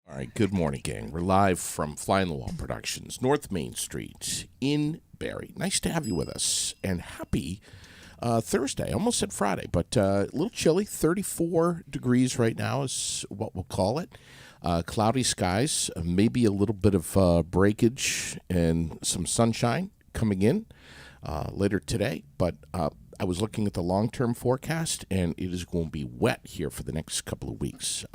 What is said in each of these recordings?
All right, good morning, gang. We're live from Fly on the Wall Productions, North Main Street in Barrie. Nice to have you with us, and happy Thursday. Almost said Friday, but a little chilly. 34 degrees right now is what we'll call it. Cloudy skies, maybe a little bit of breakage and some sunshine coming in later today, but I was looking at the long-term forecast, and it is going to be wet here for the next couple of weeks.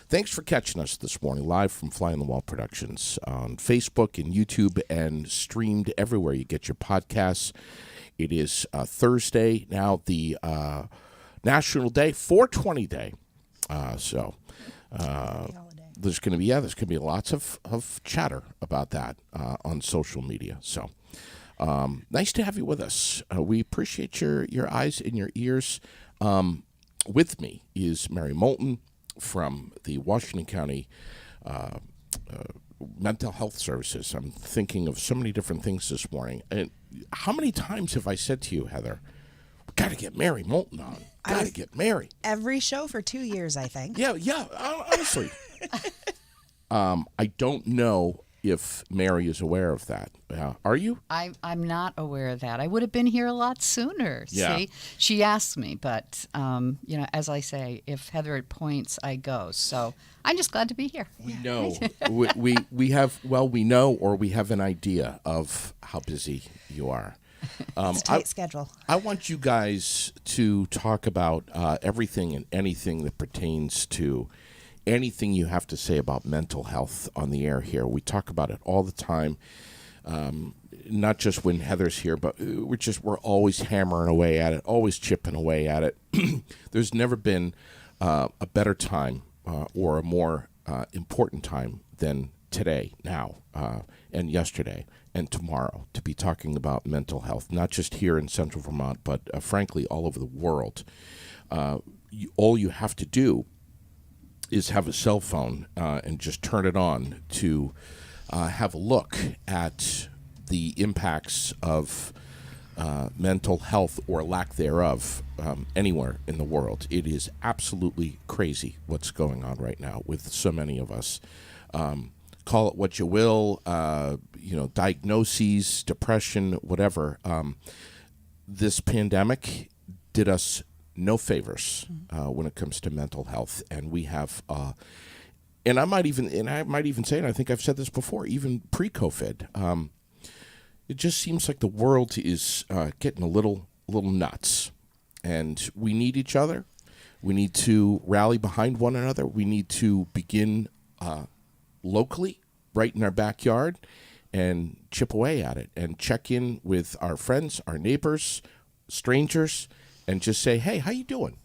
Thanks for catching us this morning, live from Fly on the Wall Productions on Facebook and YouTube, and streamed everywhere you get your podcasts. It is Thursday now, the National Day, 420 Day. There's going to be lots of chatter about that on social media. So nice to have you with us. We appreciate your eyes and your ears. With me is Mary Moulton from the Washington County Mental Health Services. I'm thinking of so many different things this morning. And how many times have I said to you, Heather, we got to get Mary Moulton on. Got to get Mary. Every show for 2 years, I think. Yeah, honestly. I don't know if Mary is aware of that. Are you? I'm not aware of that. I would have been here a lot sooner. Yeah. See, she asked me, but as I say, if Heather appoints, I go. So I'm just glad to be here. We know. we know, or we have an idea of how busy you are. It's a tight schedule. I want you guys to talk about everything and anything that pertains to anything you have to say about mental health on the air here. We talk about it all the time, not just when Heather's here, but we're always hammering away at it, always chipping away at it. There's never been a better time or a more important time than today, now, and yesterday, and tomorrow to be talking about mental health, not just here in Central Vermont, but frankly all over the world. All you have to do is have a cell phone and just turn it on to have a look at the impacts of mental health or lack thereof anywhere in the world. It is absolutely crazy what's going on right now with so many of us. Call it what you will, diagnoses, depression, whatever. This pandemic did us no favors when it comes to mental health, and we have, and I might even say, and I think I've said this before, even pre-COVID, it just seems like the world is getting a little nuts, and we need each other. We need to rally behind one another. We need to begin locally, right in our backyard, and chip away at it, and check in with our friends, our neighbors, strangers, and just say, hey, how you doing?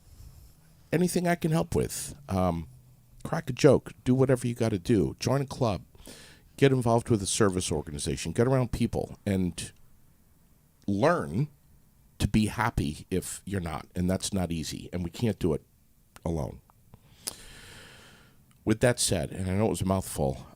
Anything I can help with? Crack a joke. Do whatever you got to do. Join a club. Get involved with a service organization. Get around people and learn to be happy if you're not. And that's not easy. And we can't do it alone. With that said, and I know it was a mouthful,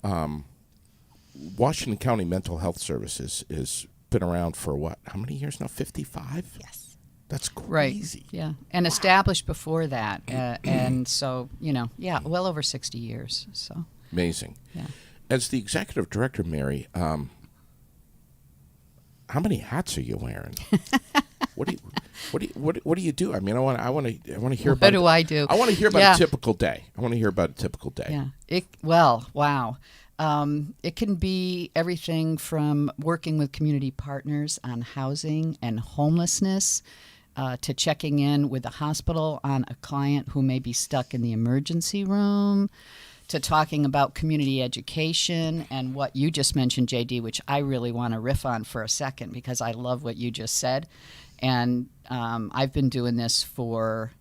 Washington County Mental Health Services has been around for what? How many years now? 55? Yes. That's crazy. Right. Yeah. And established before that. And so, well over 60 years. So Amazing. Yeah. As the executive director, Mary, how many hats are you wearing? What do you do? I mean, I want to hear about. What do I do? I want to hear about a typical day. Yeah. Wow. It can be everything from working with community partners on housing and homelessness, to checking in with the hospital on a client who may be stuck in the emergency room, to talking about community education and what you just mentioned, JD, which I really want to riff on for a second because I love what you just said. And I've been doing this for,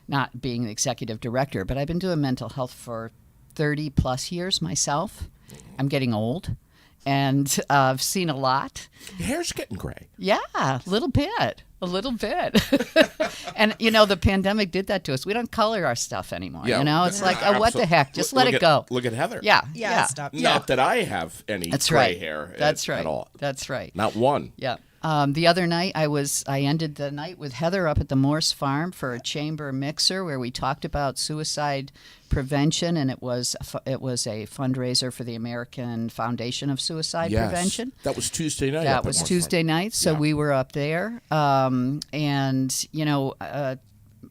not being the executive director, but I've been doing mental health for 30 plus years myself. I'm getting old, and I've seen a lot. Your hair's getting gray. Yeah, a little bit. And, the pandemic did that to us. We don't color our stuff anymore. Yeah, It's like, what the heck? Just let it go. Look at Heather. Yeah. Stop. Not that I have any That's gray right. hair That's right. at all. That's right. Not one. Yeah. The other night, I ended the night with Heather up at the Morse Farm for a chamber mixer where we talked about suicide prevention, and it was a fundraiser for the American Foundation of Suicide Prevention. That was Tuesday night. That was Tuesday night, so we were up there, and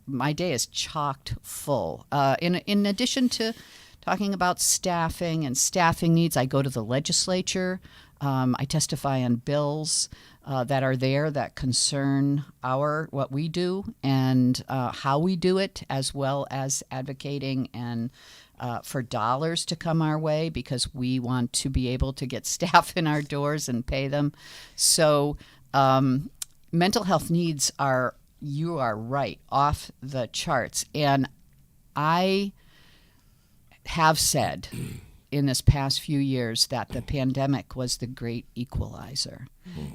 my day is chocked full. In addition to talking about staffing and staffing needs, I go to the legislature. I testify on bills that are there that concern what we do and how we do it, as well as advocating and for dollars to come our way, because we want to be able to get staff in our doors and pay them. So mental health needs are, you are right, off the charts. And I have said in this past few years that the pandemic was the great equalizer.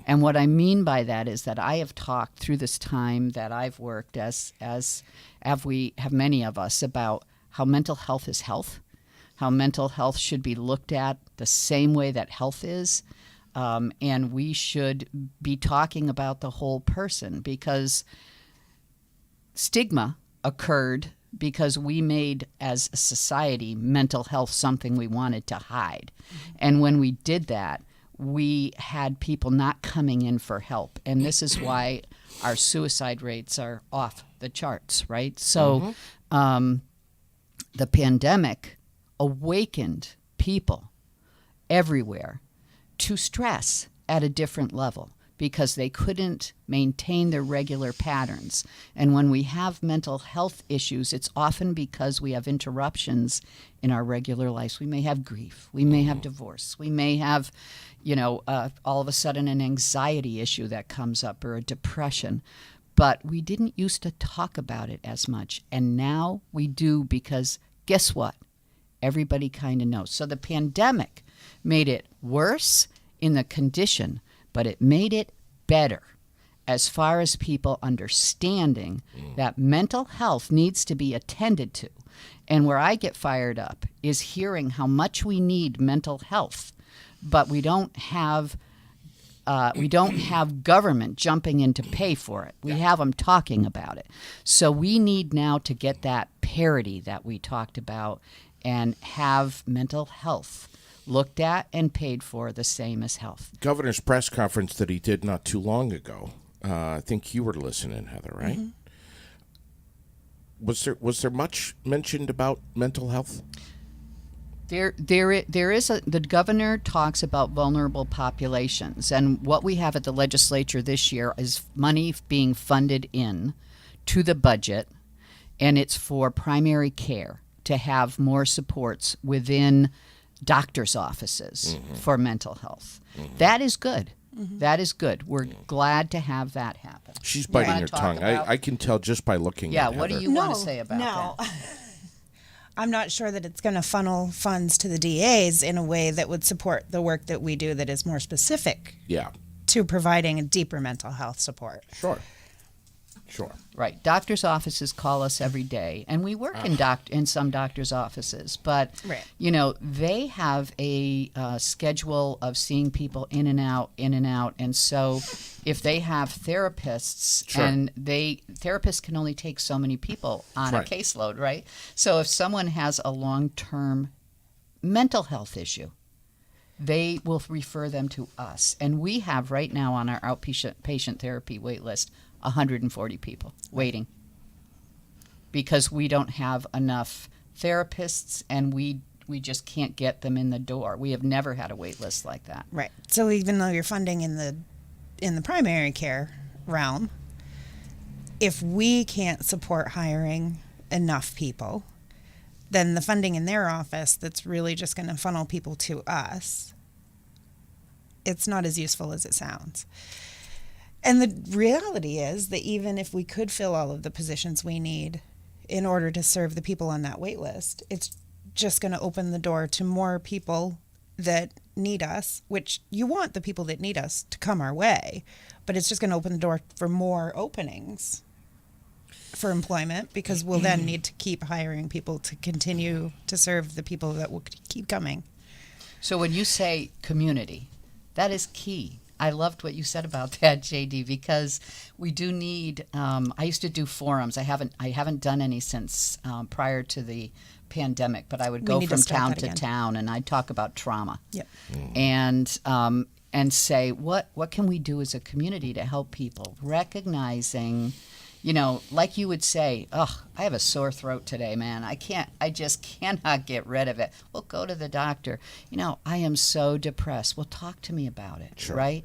And what I mean by that is that I have talked through this time that I've worked, as have many of us, about how mental health is health, how mental health should be looked at the same way that health is. And we should be talking about the whole person, because stigma occurred because we made, as a society, mental health something we wanted to hide. And when we did that, we had people not coming in for help. And this is why our suicide rates are off the charts, right? So the pandemic awakened people everywhere to stress at a different level, because they couldn't maintain their regular patterns. And when we have mental health issues, it's often because we have interruptions in our regular lives. We may have grief. We may have divorce. We may have, all of a sudden an anxiety issue that comes up, or a depression. But we didn't used to talk about it as much. And now we do, because guess what? Everybody kind of knows. So the pandemic made it worse in the condition, but it made it better as far as people understanding that mental health needs to be attended to. And where I get fired up is hearing how much we need mental health, but we don't have government jumping in to pay for it. We have them talking about it. So we need now to get that parity that we talked about and have mental health looked at and paid for the same as health. Governor's press conference that he did not too long ago, I think you were listening, Heather, right? Was there much mentioned about mental health? There is the governor talks about vulnerable populations, and what we have at the legislature this year is money being funded in to the budget, and it's for primary care, to have more supports within doctors' offices for mental health. That is good. That is good. We're glad to have that happen. She's biting her tongue. I can tell just by looking at Heather. Yeah, what do you want to say about that? I'm not sure that it's going to funnel funds to the DAs in a way that would support the work that we do that is more specific to providing a deeper mental health support. Sure. Right. Doctors' offices call us every day, and we work in some doctors' offices, but they have a schedule of seeing people in and out, and so if they have therapists, and therapists can only take so many people on a caseload, right? So if someone has a long-term mental health issue, they will refer them to us, and we have right now on our outpatient therapy wait list 140 people waiting, because we don't have enough therapists, and we just can't get them in the door. We have never had a wait list like that. Right. So even though you're funding in the primary care realm, if we can't support hiring enough people, then the funding in their office that's really just going to funnel people to us, it's not as useful as it sounds. And the reality is that even if we could fill all of the positions we need in order to serve the people on that wait list, it's just going to open the door to more people that need us, which you want the people that need us to come our way, but it's just going to open the door for more openings for employment, because we'll then need to keep hiring people to continue to serve the people that will keep coming. So when you say community, that is key. I loved what you said about that, JD, because we do need. I used to do forums. I haven't done any since prior to the pandemic, but I would go need to from start town that to again. town, and I'd talk about trauma. Yep. And say what can we do as a community to help people, recognizing, like you would say, oh, I have a sore throat today, man. I just cannot get rid of it. Well, go to the doctor. I am so depressed. Well, talk to me about it, Sure. right?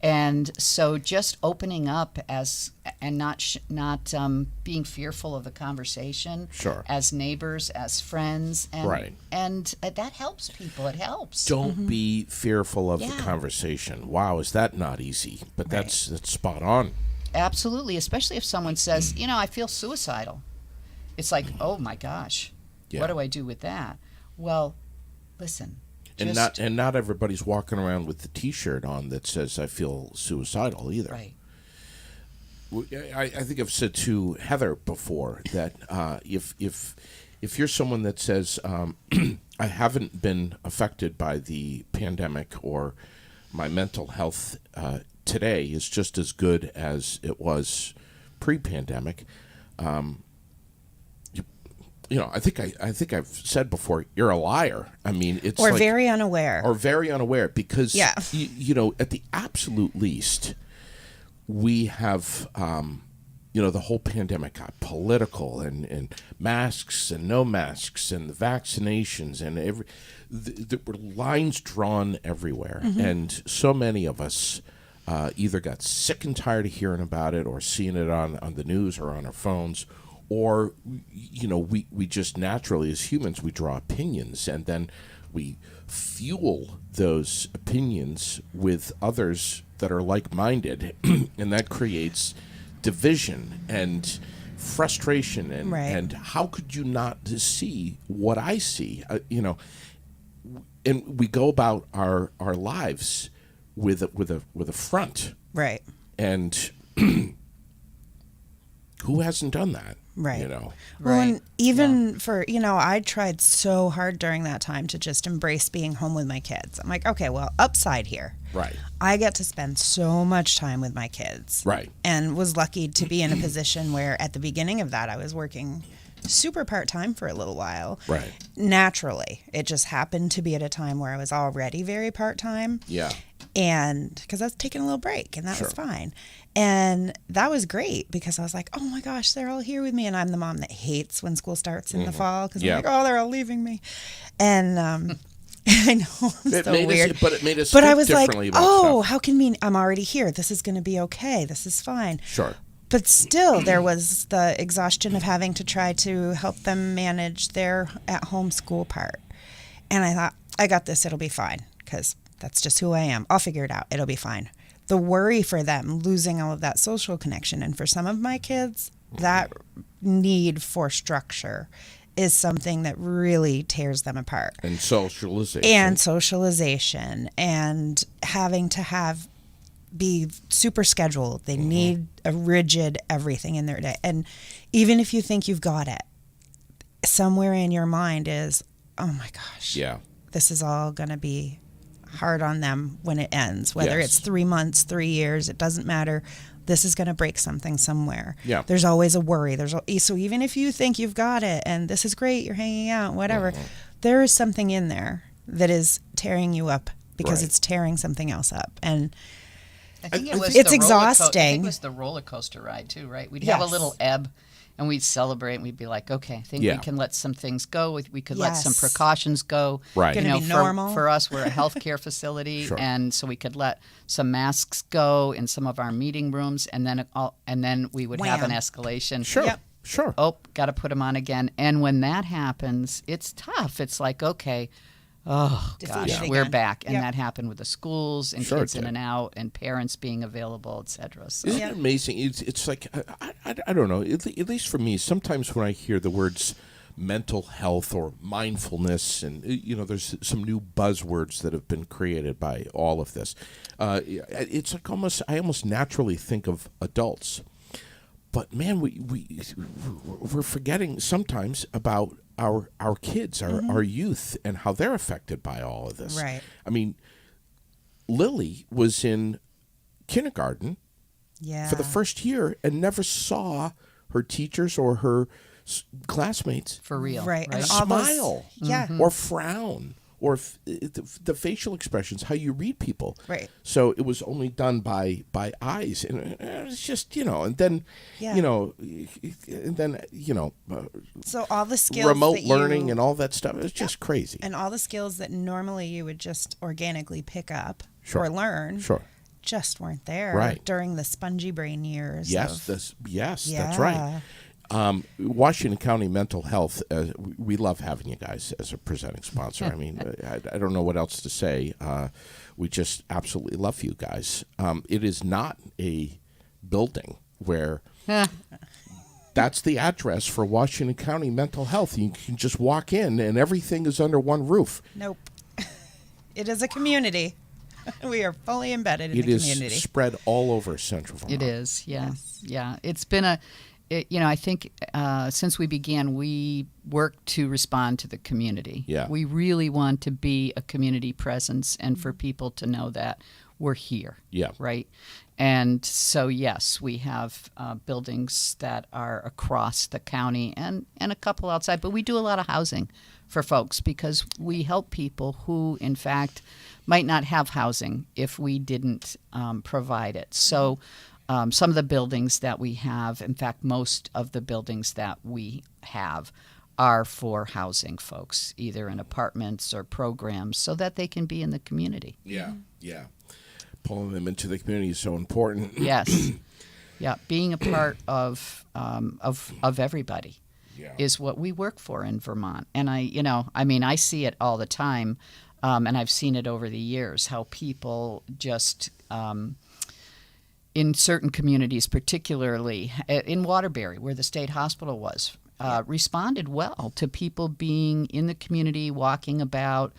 And so just opening up and not being fearful of the conversation, Sure. as neighbors, as friends, and Right. and that helps people. It helps. Don't be fearful of the Yeah. conversation. Wow, is that not easy? But that's spot on. Absolutely, especially if someone says, I feel suicidal. It's like, oh my gosh, Yeah. what do I do with that? Well, listen, And just, not everybody's walking around with the T-shirt on that says "I feel suicidal" either. right, I think I've said to Heather before that if you're someone that says I haven't been affected by the pandemic or my mental health today is just as good as it was pre-pandemic. I think I've said before, you're a liar. I mean, it's Or like, very unaware. or very unaware because Yeah. at the absolute least, we have the whole pandemic got political and masks and no masks and the vaccinations and there were lines drawn everywhere, and so many of us either got sick and tired of hearing about it or seeing it on the news or on our phones. Or, we just naturally, as humans, we draw opinions, and then we fuel those opinions with others that are like-minded, and that creates division and frustration. And, Right. and how could you not see what I see? And we go about our lives with a front, Right. and who hasn't done that? Right. Well, Right. and even for, I tried so hard during that time to just embrace being home with my kids. I'm like, okay, well, upside here. Right. I get to spend so much time with my kids. Right. And was lucky to be in a position where at the beginning of that, I was working super part-time for a little while. Right. Naturally. It just happened to be at a time where I was already very part-time. Yeah. And because I was taking a little break, and that Sure. was fine. And that was great because I was like, oh my gosh, they're all here with me. And I'm the mom that hates when school starts in the fall because Yeah. I'm like, oh, they're all leaving me. And I know I'm It so made weird. us, but it made us But think I was like, differently about oh, stuff. how can we? I'm already here. This is going to be okay. This is fine. Sure. But still, there was the exhaustion of having to try to help them manage their at-home school part. And I thought, I got this. It'll be fine because that's just who I am. I'll figure it out. It'll be fine. The worry for them, losing all of that social connection. And for some of my kids, that need for structure is something that really tears them apart. And socialization. And socialization and having to be super scheduled. They need a rigid everything in their day. And even if you think you've got it, somewhere in your mind is, oh my gosh, Yeah. this is all going to be hard on them when it ends. Whether Yes. it's 3 months, 3 years, it doesn't matter. This is going to break something somewhere. Yeah. There's always a worry. So even if you think you've got it and this is great, you're hanging out, whatever, there is something in there that is tearing you up because Right. it's tearing something else up. And I think I it was It's the roller I think exhausting. it was the roller coaster ride too, right? We'd have a Yes. little ebb, and we'd celebrate, and we'd be like, okay, I think Yeah. we can let some things go. We could let some Yes. precautions go. Right. Gonna be for, normal. for us, we're a healthcare facility, Sure. and so we could let some masks go in some of our meeting rooms, and then we would have an Wham. escalation. Sure. Yep. Sure. Oh, got to put them on again. And when that happens, it's tough. It's like, okay, oh gosh, Defeated we're again. back. And Yep. that happened with the schools and Sure it kids in did. and out and parents being available, et cetera. So. Isn't it amazing? It's like, I don't know, at least for me, sometimes when I hear the words mental health or mindfulness, and, there's some new buzzwords that have been created by all of this. It's like I almost naturally think of adults. But man, we're forgetting sometimes about our kids, our youth, and how they're affected by all of this. Right. I mean, Lily was in kindergarten Yeah. for the first year and never saw her teachers or her classmates For real. Right. And Right. all those- smile Yeah. or frown or the facial expressions, how you read people. Right. So it was only done by eyes, and it's just and then Yeah. So all the skills remote that learning you, and all that stuff. It's just crazy. and all the skills that normally you would just organically pick up Sure. or learn Sure. just weren't there Right. during the spongy brain years. Yes, of- that's right. Washington County Mental Health, we love having you guys as a presenting sponsor. I mean, I don't know what else to say. We just absolutely love you guys. It is not a building where that's the address for Washington County Mental Health. You can just walk in and everything is under one roof. Nope. It is a community. We are fully embedded in It the is community. spread all over Central Vermont. It is, yeah, yeah. It's been I think since we began, we work to respond to the community. Yeah. We really want to be a community presence and for people to know that we're here. Yeah. Right. And so, yes, we have buildings that are across the county and a couple outside, but we do a lot of housing for folks because we help people who, in fact, might not have housing if we didn't provide it. So some of the buildings that we have, in fact, most of the buildings that we have are for housing folks, either in apartments or programs, so that they can be in the community. Yeah, yeah. Pulling them into the community is so important. Yes. Yeah, being a part of everybody Yeah. is what we work for in Vermont. And I see it all the time, and I've seen it over the years, how people just in certain communities, particularly in Waterbury, where the state hospital was, responded well to people being in the community, walking about.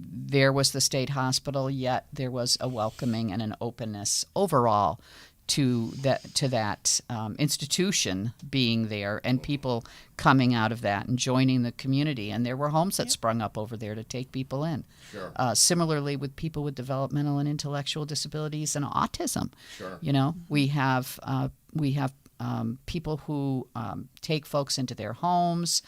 There was the state hospital, yet there was a welcoming and an openness overall to that institution being there, and people coming out of that and joining the community. And there were homes that sprung up over there to take people in. Sure. Similarly, with people with developmental and intellectual disabilities and autism. Sure. We have people who take folks into their homes,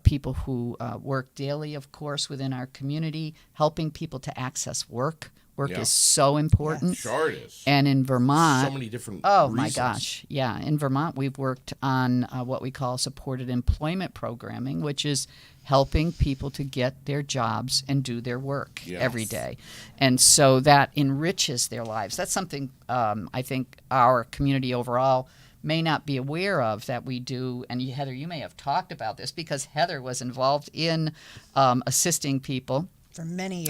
people who work daily, of course, within our community, helping people to access work. Work Yeah. is so important. Sure it is. And in Vermont, So many different oh my reasons. gosh, yeah. In Vermont, we've worked on what we call supported employment programming, which is helping people to get their jobs and do their work Yes. every day. And so that enriches their lives. That's something I think our community overall may not be aware of that we do. And Heather, you may have talked about this because Heather was involved in assisting people For many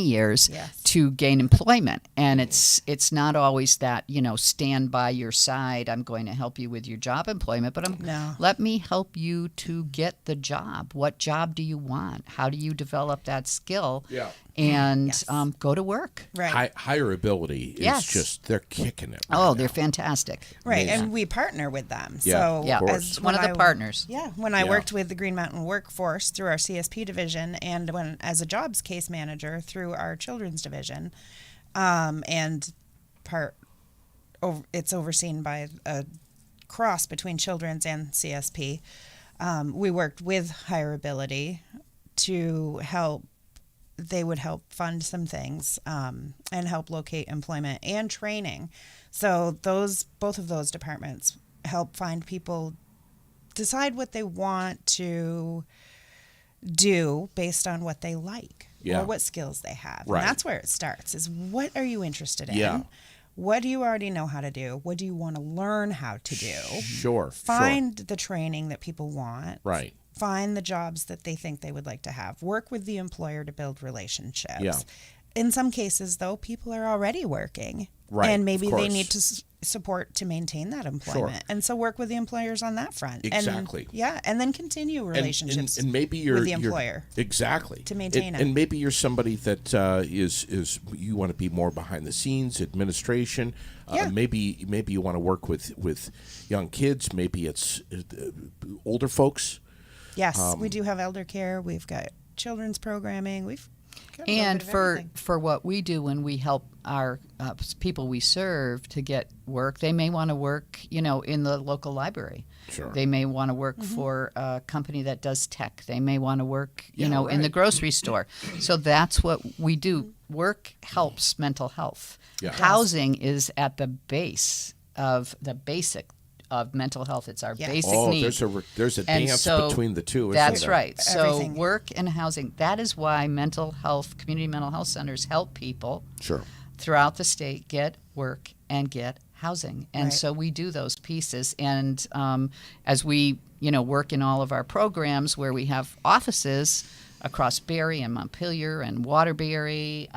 years. Yes. to gain employment. And it's not always that, stand by your side, I'm going to help you with your job employment, but No. let me help you to get the job. What job do you want? How do you develop that skill? Yeah. And Yes. go to work. Right. Hireability is Yes. just, they're kicking it. Oh, right they're now. fantastic. Right, Amazing. and we partner with them. Yeah, So Yeah, of course. it's one of the partners. Yeah, when I Yeah. worked with the Green Mountain Workforce through our CSP division, and when as a jobs case manager through our children's division, and it's overseen by a cross between children's and CSP. We worked with Hireability to help. They would help fund some things and help locate employment and training. So both of those departments help find people, decide what they want to do based on what they like Yeah. or what skills they have. Right. And that's where it starts, is what are you interested in? Yeah. What do you already know how to do? What do you want to learn how to do? Sure. Find the training that people want. Right. Find the jobs that they think they would like to have. Work with the employer to build relationships. Yeah. In some cases, though, people are already working. Right, And of maybe they course. need to support to maintain that employment. And so work with the employers on that front. Exactly. And then continue relationships and maybe you're with the you're- employer. exactly to maintain it. And maybe you're somebody that is you want to be more behind the scenes, administration. Yeah. Maybe you want to work with young kids. Maybe it's older folks. Yes, we do have elder care. We've got children's programming. Got a little And bit of everything. for what we do when we help our people we serve to get work, they may want to work, in the local library. Sure. They may want to work Mm-hmm. for a company that does tech. They may want to work, in the right. grocery store. So that's what we do. Work helps mental health. Yeah. Housing is at the base of the basic of mental health. It's our Yeah. basic Oh, need. there's a And dance so between the two. Isn't That's there? right. So Everything. work and housing. That is why mental health, community mental health centers help people Sure. throughout the state get work and get housing. And Right. so we do those pieces. And as we, work in all of our programs where we have offices across Barrie and Montpelier and Waterbury,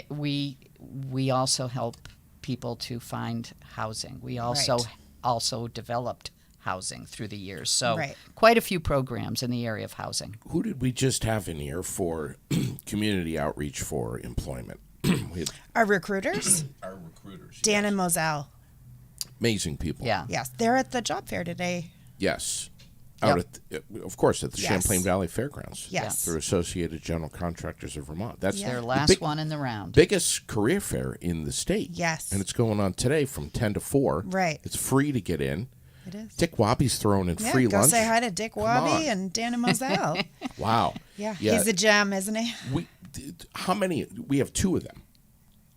we also help people to find housing. We also Right. also developed housing through the years. So Right. quite a few programs in the area of housing. Who did we just have in here for community outreach for employment? We had Our recruiters, our recruiters. Dan and Moselle. Amazing people. Yeah. Yes, they're at the job fair today. Yes. Out of course, at the Yes. Champlain Valley Fairgrounds. Yes. Through Associated General Contractors of Vermont. That's Yeah. Their the last one in the round. biggest career fair in the state. Yes. And it's going on today from 10 to 4. Right. It's free to get in. It is. Dick Wabi's throwing in Yeah, free go lunch. say hi to Dick on. Wabi and Dan and Moselle. Wow. Yeah, he's a gem, isn't he? How many? We have 2 of them.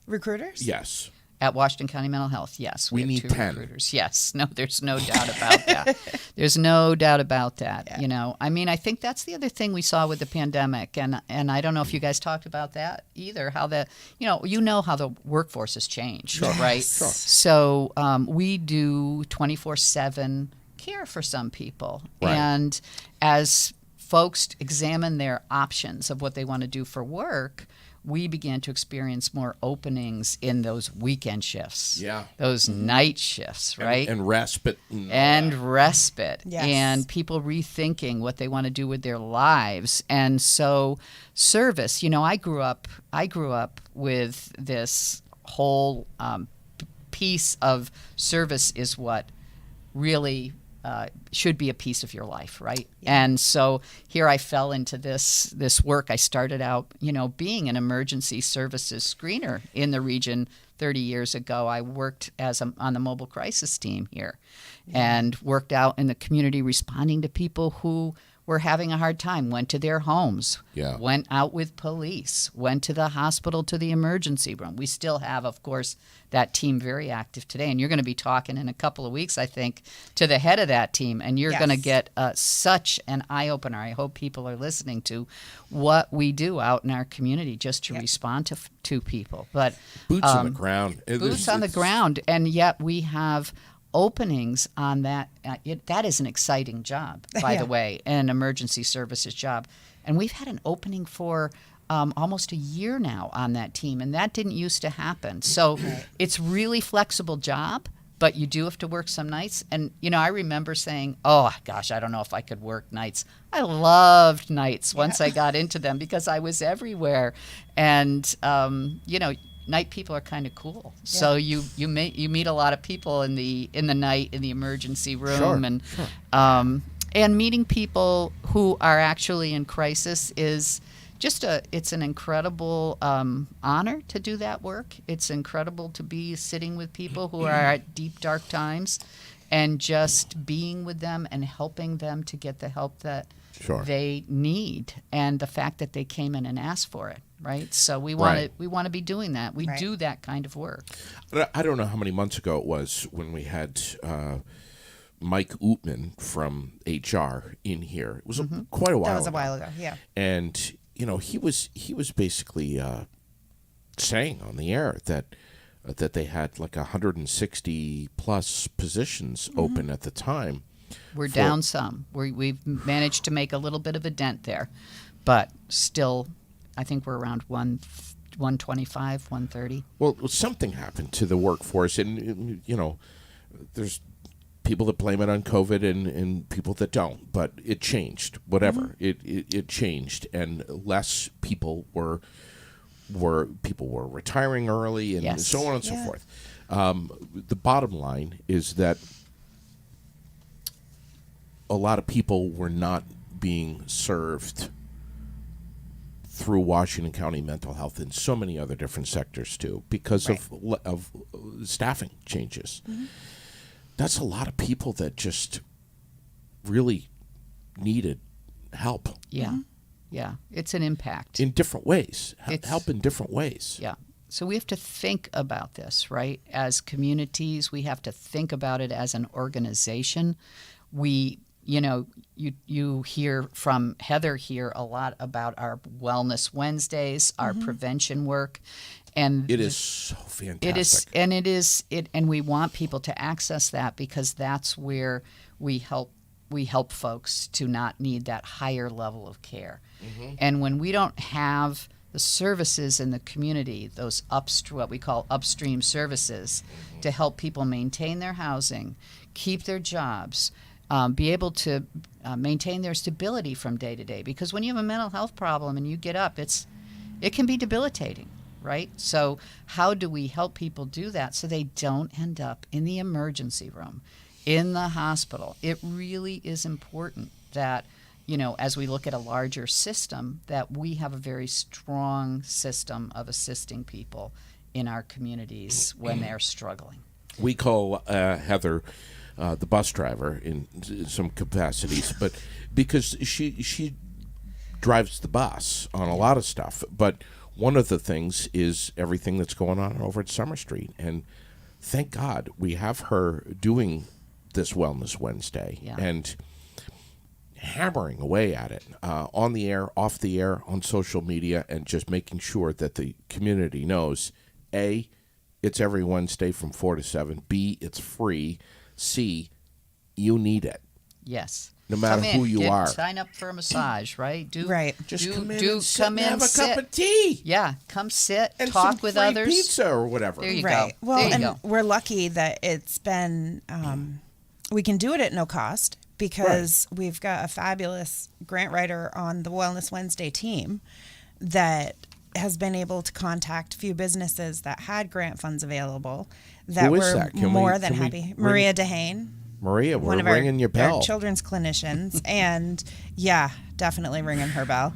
Recruiters? Yes. At Washington County Mental Health, yes. We have need 2 10. recruiters. Yes. No, there's no doubt about that. There's no doubt about that. Yeah. I think that's the other thing we saw with the pandemic. And I don't know if you guys talked about that either, how how the workforce has changed, right? Sure. So we do 24/7 care for some people. Right. And as folks examine their options of what they want to do for work, we began to experience more openings in those weekend shifts. Yeah. Those night shifts, right? And respite. And respite. Yes. And people rethinking what they want to do with their lives. And so service, I grew up with this whole piece of service is what really should be a piece of your life, right? Yeah. And so here I fell into this work. I started out, being an emergency services screener in the region 30 years ago. I worked on the mobile crisis team here and worked out in the community responding to people who were having a hard time, went to their homes, went out with police, went to the hospital, to the emergency room. We still have, of course, that team very active today. And you're going to be talking in a couple of weeks, I think, to the head of that team. And you're going to get such an eye-opener. I hope people are listening to what we do out in our community just to respond to people. But Boots on the ground. Boots on the ground. And yet we have openings on that. That is an exciting job, by the way, an emergency services job. And we've had an opening for almost a year now on that team, and that didn't used to happen. So it's really flexible job, but you do have to work some nights. And, I remember saying, oh, gosh, I don't know if I could work nights. I loved nights once I got into them because I was everywhere. And, night people are kind of cool. Yeah. So you meet a lot of people in the night in the emergency room, and meeting people who are actually in crisis is just it's an incredible honor to do that work. It's incredible to be sitting with people who are at deep dark times and just being with them and helping them to get the help that they need, and the fact that they came in and asked for it. Right, so we want to be doing that. We do that kind of work. I don't know how many months ago it was when we had Mike Ootman from HR in here. It was quite a while. That was a while ago. Yeah, and he was basically saying on the air that they had like 160 plus positions open at the time. We're down some. We've managed to make a little bit of a dent there, but still. I think we're around 125, 130. Well, something happened to the workforce, and there's people that blame it on COVID and people that don't. But it changed. Whatever it changed, and less people were retiring early, and so on and so forth. The bottom line is that a lot of people were not being served through Washington County Mental Health and so many other different sectors too, because of staffing changes. That's a lot of people that just really needed help. Yeah. Yeah. It's an impact. In different ways. It's- Help in different ways. Yeah. So we have to think about this, right? As communities, we have to think about it as an organization. We, you hear from Heather here a lot about our Wellness Wednesdays, our prevention work, and It is so fantastic. and we want people to access that because that's where we help folks to not need that higher level of care. And when we don't have the services in the community, those what we call upstream services, to help people maintain their housing, keep their jobs, be able to maintain their stability from day to day. Because when you have a mental health problem and you get up, it can be debilitating, right? So how do we help people do that so they don't end up in the emergency room, in the hospital? It really is important that, as we look at a larger system, that we have a very strong system of assisting people in our communities when they're struggling. We call Heather the bus driver in some capacities, but because she drives the bus on a lot of stuff. But one of the things is everything that's going on over at Summer Street, and thank God we have her doing this Wellness Wednesday and hammering away at it on the air, off the air, on social media, and just making sure that the community knows, A, it's every Wednesday from 4 to 7, B, it's free, C, you need it. Yes. No matter Come in, who you are. Sign up for a massage, right? Just come in and and sit and have a cup of tea. Yeah, come sit, And talk some with free others. pizza or whatever. There you Right. go. Well, there you and go. we're lucky that it's been, we can do it at no cost because we've got a fabulous grant writer on the Wellness Wednesday team that has been able to contact a few businesses that had grant funds available that Who is were that? Can more we- than can we happy. ring- Maria Dehane. Maria, we're One of ringing your bell. our children's clinicians, and yeah, definitely ringing her bell.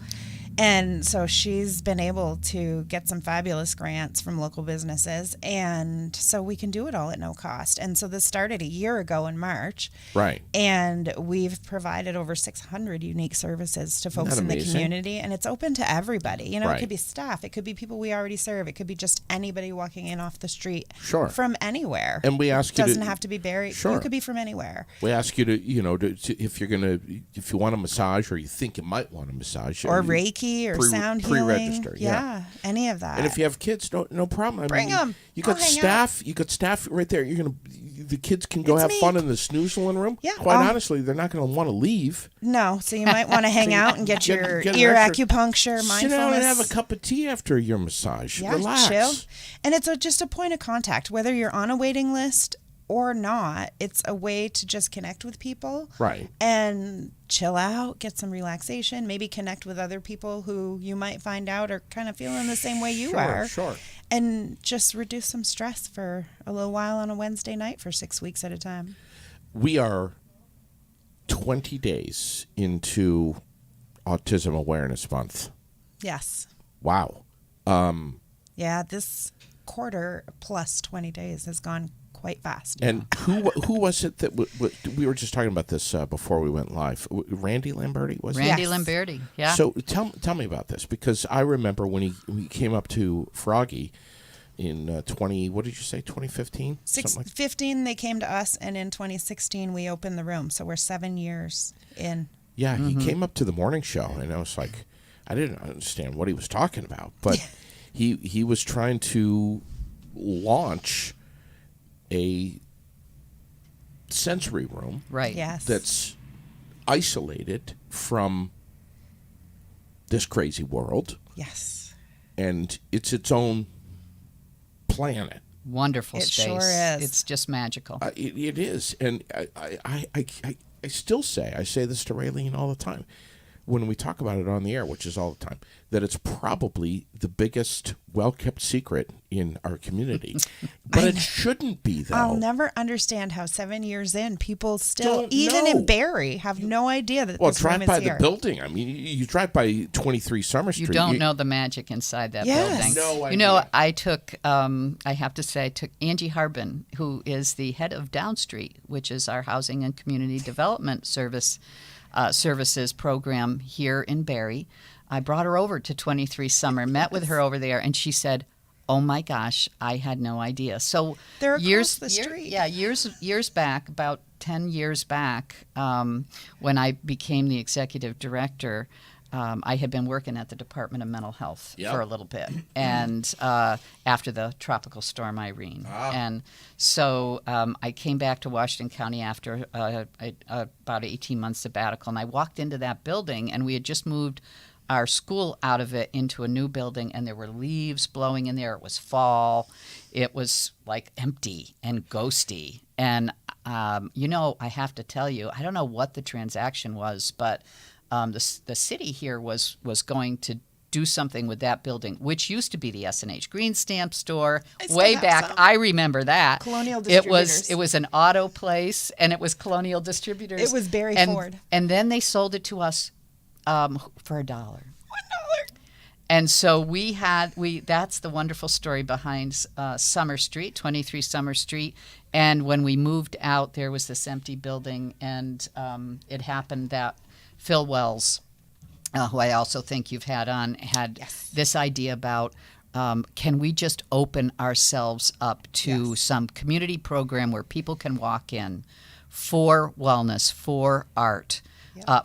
And so she's been able to get some fabulous grants from local businesses, and so we can do it all at no cost. And so this started a year ago in March, Right. and we've provided over 600 unique services to folks Isn't in that the amazing? community, and it's open to everybody. It Right. could be staff, it could be people we already serve, it could be just anybody walking in off the street Sure. from anywhere. And we ask you to- doesn't have to be buried. Sure. You could be from anywhere. We ask you if you want a massage or you think you might want a massage. Or Reiki or sound healing. Pre-register, Yeah, any of that. And if you have kids, no problem. Bring 'em. You got I'll hang staff. You got staff right there. The kids can go It's have me. fun in the snoozling room. Yeah. Quite honestly, they're not going to want to leave. No, so you might want to hang out and get your get an ear extra- acupuncture, mindfulness. Sit down and have a cup of tea after your massage. Yeah, Relax. chill. And it's just a point of contact, whether you're on a waiting list or not. It's a way to just connect with people. Right. And chill out, get some relaxation, maybe connect with other people who you might find out are kind of feeling the same way you are. Sure. And just reduce some stress for a little while on a Wednesday night for 6 weeks at a time. We are 20 days into Autism Awareness Month. Yes. Wow. Yeah, this quarter plus 20 days has gone quite fast. And who was it that we were just talking about this before we went live? Randy Lamberti was it? Randy Yes. Lamberti. Yeah. So tell me about this, because I remember when he came up to Froggy in 2015? 15 they came to us, and in 2016 we opened the room, so we're 7 years in. Yeah, he came up to the morning show, and I was like, I didn't understand what he was talking about, but he was trying to launch a sensory room right. Yes. that's isolated from this crazy world, Yes. and it's its own planet. Wonderful It space. sure is. It's just magical. It is, and I still say this to Raylene all the time. when we talk about it on the air, which is all the time, that it's probably the biggest well-kept secret in our community. But it shouldn't be, though. I'll never understand how 7 years in, people still, Don't even know. in Barrie, have no idea that Well, this room drive is by here. the building. I mean, you drive by 23 Summer Street. You don't know the magic inside that Yes. building. No You know, idea. I took, I have to say, I took Angie Harbin, who is the head of Down Street, which is our housing and community development services program here in Barrie. I brought her over to 23 Summer, met with her over there, and she said, "Oh my gosh, I had no idea." So They're across the street. years back, about 10 years back, when I became the executive director, I had been working at the Department of Mental Health Yep. for a little bit, and after the tropical storm Irene, and so I came back to Washington County after about 18 months sabbatical, and I walked into that building, and we had just moved our school out of it into a new building, and there were leaves blowing in there. It was fall. It was like empty and ghosty. And, I have to tell you, I don't know what the transaction was, but the city here was going to do something with that building, which used to be the S&H Green Stamp store. I still Way have back, some. I remember that. Colonial It was Distributors. an auto place, and it was Colonial Distributors. It was Barry and, Ford. And then they sold it to us for $1. $1. And so that's the wonderful story behind Summer Street, 23 Summer Street. And when we moved out, there was this empty building, and it happened that Phil Wells, who I also think you've had on, had this idea about can we just open ourselves up to some community program where people can walk in for wellness, for art,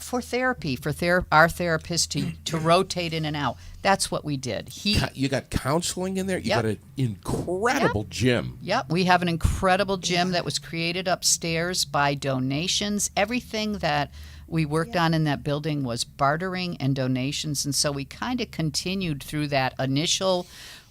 for therapy, our therapists to rotate in and out. That's what we did. You got counseling in there. You Yep. got an incredible gym. Yep, we have an incredible gym that was created upstairs by donations. Everything that we worked on in that building was bartering and donations, and so we kind of continued through that initial,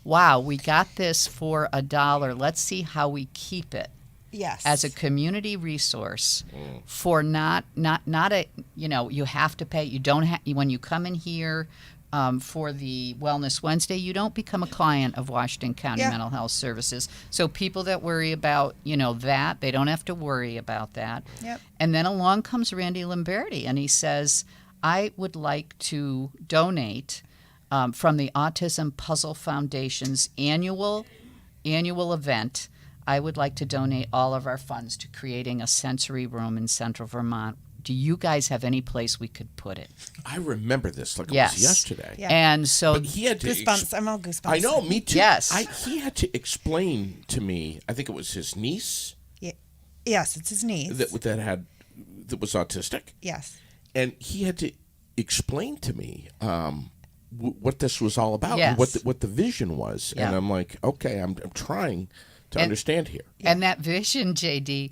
wow, we got this for $1. Let's see how we keep it Yes. as a community resource for not a, you have to pay. You don't have, when you come in here for the Wellness Wednesday, you don't become a client of Washington County Mental Health Services. So people that worry about, that, they don't have to worry about that. Yep. And then along comes Randy Lamberti, and he says, I would like to donate from the Autism Puzzle Foundation's annual event. I would like to donate all of our funds to creating a sensory room in Central Vermont. Do you guys have any place we could put it? I remember this like it Yes. was yesterday. Yeah. And so But he had to Goosebumps. I'm all goosebumps. I know, me too. Yes. He had to explain to me. I think it was his niece Yes, it's his niece. that was autistic, Yes. and he had to explain to me what this was all about, Yes. and what the vision was. Yeah. And I'm like, okay, I'm trying to understand here. And that vision, JD,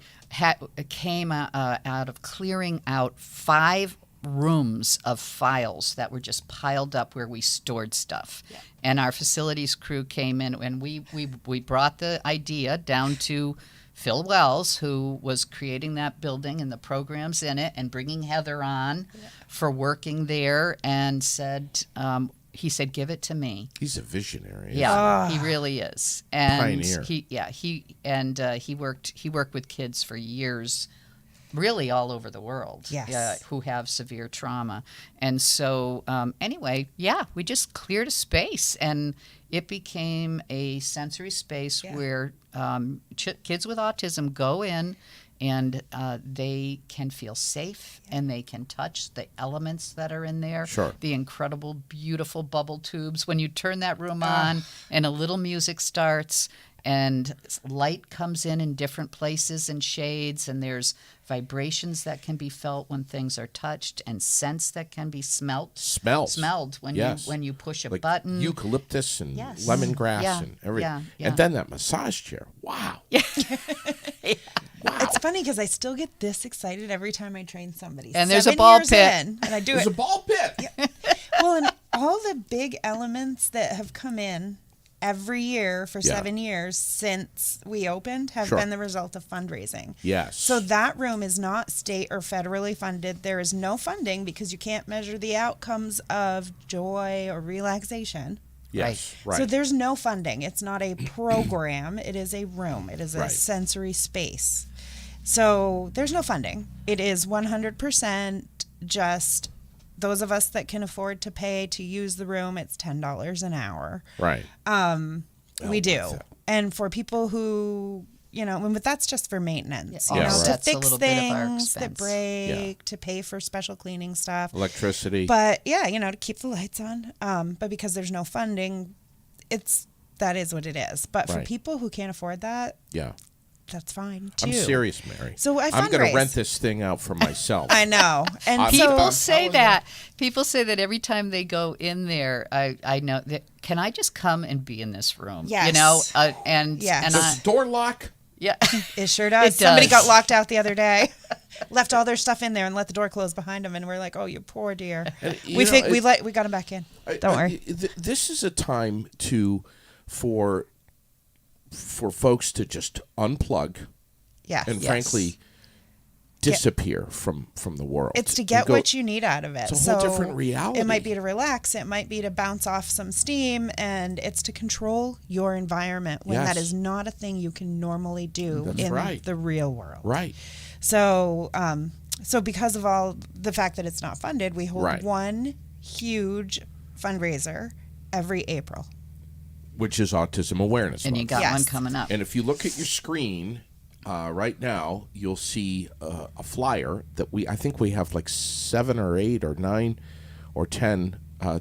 came out of clearing out 5 rooms of files that were just piled up where we stored stuff. Yeah. And our facilities crew came in, and we brought the idea down to Phil Wells, who was creating that building and the programs in it, and bringing Heather on for working there, and said, he said, give it to me. He's a visionary. Yeah, he really is. And Pioneer. he worked with kids for years, really all over the world. Yes. Who have severe trauma. And so anyway, we just cleared a space, and it became a sensory space where kids with autism go in, and they can feel safe, and they can touch the elements that are in there. Sure. The incredible, beautiful bubble tubes. When you turn that room on and a little music starts and light comes in different places and shades, and there's vibrations that can be felt when things are touched, and scents that can be smelled when you push a like button. eucalyptus and Yes. lemongrass Yeah, and everything. yeah. And then that massage chair. Wow. Wow. It's funny because I still get this excited every time I train somebody. And there's a 7 ball years pit. in, and I do There's it. a ball pit. Well, and all the big elements that have come in every year for Yeah. 7 years since we opened have Sure. been the result of fundraising. Yes. So that room is not state or federally funded. There is no funding because you can't measure the outcomes of joy or relaxation. yes, right. So there's no funding. It's not a program. It is a room. It is a Right. sensory space. So there's no funding. It is 100% just those of us that can afford to pay to use the room. It's $10 an hour. right. We do. worth it. And for people who, but that's just for maintenance. Yeah, You know, right. to That's a fix little bit of our things that expense. break, to pay for special cleaning stuff. Electricity. But yeah, to keep the lights on. But because there's no funding, that is what it is. But for Right. people who can't afford that, yeah. that's fine too. I'm serious, Mary. So I I'm going fundraise. to rent this thing out for myself. I know. And I'm- People I'm say telling you. that. People say that every time they go in there. I know that. Can I just come and be in this room? Yes. And Yes. and Does the door lock? yeah. it sure does. It Somebody does. got locked out the other day. Left all their stuff in there and let the door close behind them, and we're like, "Oh, you poor dear." you We know, think it- we got him back in. Don't worry. This is a time for folks to just unplug Yeah. and Yes. frankly disappear from the world. It's to And get go- what you need out of it. It's a whole So different reality. It might be to relax. It might be to bounce off some steam, and it's to control your environment when that Yes. is not a thing you can normally do That's in right. the real world. right. So, so because of all the fact that it's not funded, we hold Right. one huge fundraiser every April. Which is Autism Awareness And you Month. got Yes. one coming up. And if you look at your screen right now, you'll see a flyer that I think we have like 7 or 8 or 9 or 10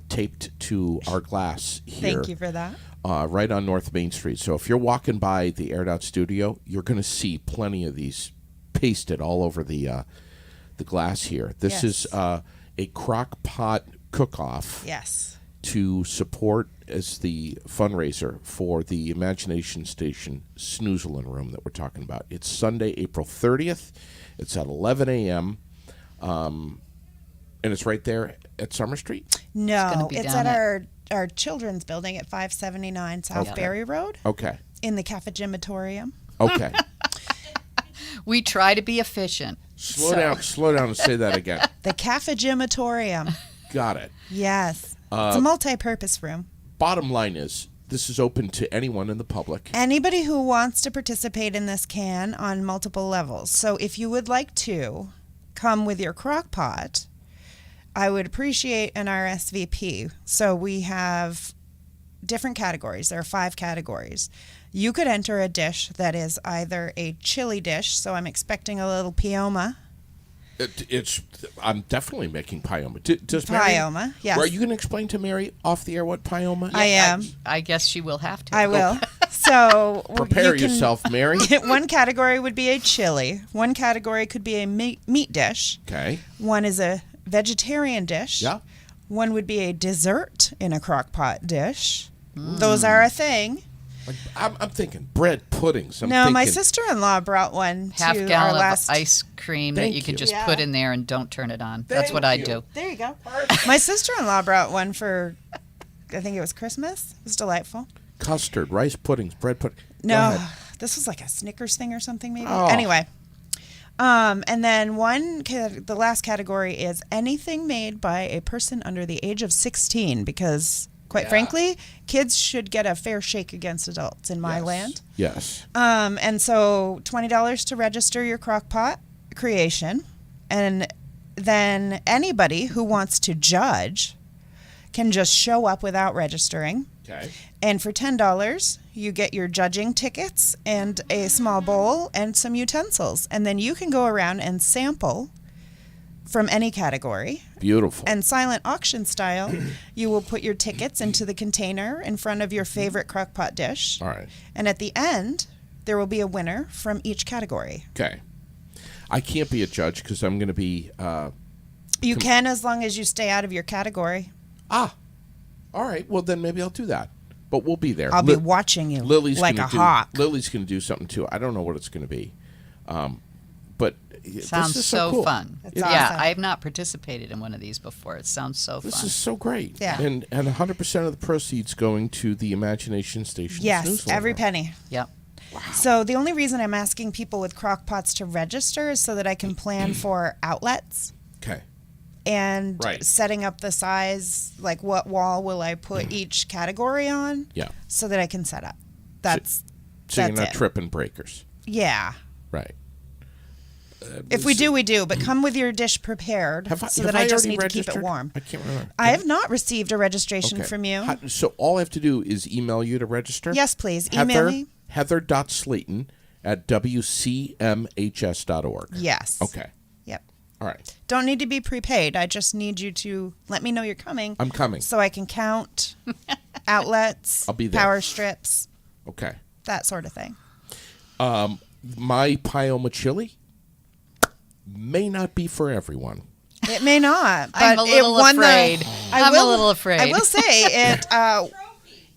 taped to our glass here. Thank you for that. Right on North Main Street. So if you're walking by the Aired Out Studio, you're going to see plenty of these pasted all over the glass here. This Yes. is a crock pot cook-off Yes. to support as the fundraiser for the Imagination Station Snoozlin Room that we're talking about. It's Sunday, April 30th. It's at 11 a.m. And it's right there at Summer Street. No, be it's down at at- our children's building at 579 South Okay. Berry Road Okay. in the Cafegimatorium. Okay. We try to be efficient. Slow down and say that again. The Cafegimatorium. Got it. Yes. It's a multi-purpose room. Bottom line is, this is open to anyone in the public. Anybody who wants to participate in this can on multiple levels. So if you would like to come with your crock pot, I would appreciate an RSVP. So we have different categories. There are 5 categories. You could enter a dish that is either a chili dish, so I'm expecting a little pioma. I'm definitely making pyoma. Does Mary, Pyoma, yes. Are you going to explain to Mary off the air what pyoma is? I am. I guess she will have to. I will. So Prepare you can- yourself, Mary. One category would be a chili. One category could be a meat dish. Okay. One is a vegetarian dish. Yeah. One would be a dessert in a crock pot dish. Those are a thing. Like, I'm thinking bread puddings. No, my thinking- sister-in-law brought one Half to our gallon last. of ice cream that Thank you could you. just Yeah. put in there and don't turn it on. That's what Thank I you. do. There you go. My sister-in-law brought one for, I think it was Christmas. It was delightful. Custard, rice puddings, bread pudding. Go No, ahead. this was like a Snickers thing or something, maybe. Oh. Anyway, and then the last category is anything made by a person under the age of 16, because quite frankly, kids should get a fair shake against adults in my Yes. land. Yes. And so $20 to register your crock pot creation, and then anybody who wants to judge can just show up without registering. Okay. And for $10, you get your judging tickets and a small bowl and some utensils. And then you can go around and sample from any category. Beautiful. And silent auction style, you will put your tickets into the container in front of your favorite crockpot dish. All right. And at the end, there will be a winner from each category. Okay. I can't be a judge because I'm going to be. You can, as long as you stay out of your category. All right. Well, then maybe I'll do that. But we'll be there. I'll be watching you Lily's like gonna a hawk. Lily's going to do something too. I don't know what it's going to be. But but Sounds this is so cool. fun. It's Yeah, awesome. I have not participated in one of these before. It sounds so This fun. is so great. Yeah. And 100% of the proceeds going to the Imagination Station Yes, newsletter. every penny. Yep. So the only reason I'm asking people with crock pots to register is so that I can plan for outlets Okay. and Right. setting up the size, like what wall will I put each category on, Yeah. so that I can set up. That's So you're that's not it. tripping breakers. Yeah. Right. If we do, we do. But come with your dish prepared, so that I just need to keep it warm. I can't remember. I have not received a registration Okay. from you. So all I have to do is email you to register? Yes, please. Email me. Heather.Slayton@wcmhs.org. Yes. Okay. Yep. All right. Don't need to be prepaid. I just need you to let me know you're coming. I'm coming. So I can count outlets, I'll be there. power strips, Okay. that sort of thing. My Pioma chili may not be for everyone. It may not, but I'm a little it won afraid. I I'm will, a little afraid. I will say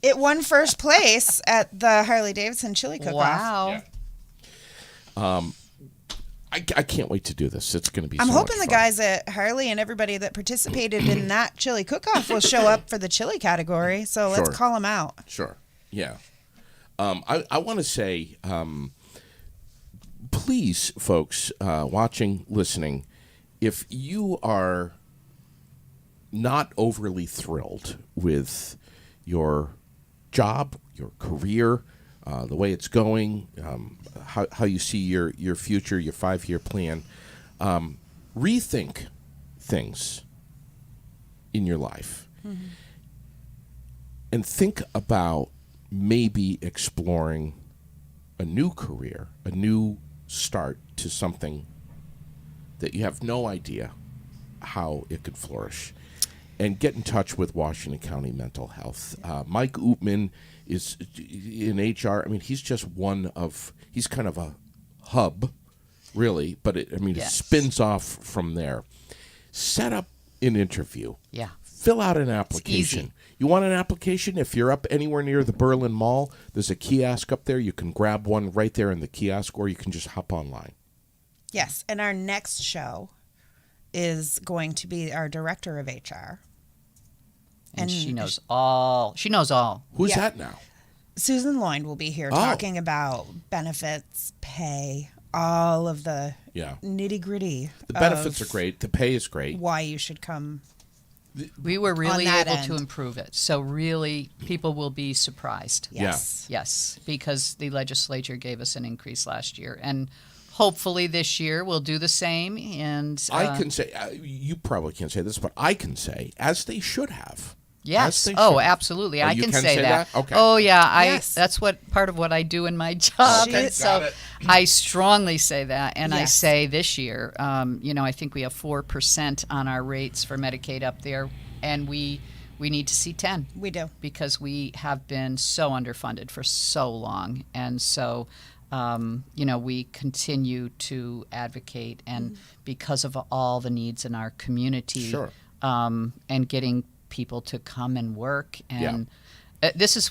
it won first place at the Harley Davidson Chili Cook-Off. Wow. I can't wait to do this. It's going to be I'm so hoping much the fun. guys at Harley and everybody that participated in that chili cook-off will show up for the chili category. So let's Sure. call them out. Sure. Yeah. I want to say, please, folks, watching, listening, if you are not overly thrilled with your job, your career, the way it's going, how you see your future, your 5-year plan, rethink things in your life. And think about maybe exploring a new career, a new start to something that you have no idea how it could flourish. And get in touch with Washington County Mental Health. Mike Oopman is in HR. I mean, he's just he's kind of a hub, really, but it Yes. spins off from there. Set up an interview. Yeah. Fill out an application. easy. You want an application? If you're up anywhere near the Berlin Mall, there's a kiosk up there. You can grab one right there in the kiosk, or you can just hop online. Yes, and our next show is going to be our director of HR. And she knows all. She knows all. Who's Yeah. that now? Susan Loynd will be here Oh. talking about benefits, pay, all of the Yeah. nitty-gritty. The benefits are of great. The pay is great. Why you should come. We were really that able to end. improve it. So really, people will be surprised. Yes. Yes, because the legislature gave us an increase last year, and hopefully this year we'll do the same. And I can say, you probably can't say this, but I can say, as they should have. As yes, they oh, should have. absolutely, Oh, I you can can say say that. that? Okay. Oh yeah, Yes. that's what part of what I do in my job. Okay, and so got it. I strongly say that, and I Yes. say this year, I think we have 4% on our rates for Medicaid up there, and we need to see 10. We do. Because we have been so underfunded for so long. And so, we continue to advocate, and because of all the needs in our community, Sure. And getting people to come and work. And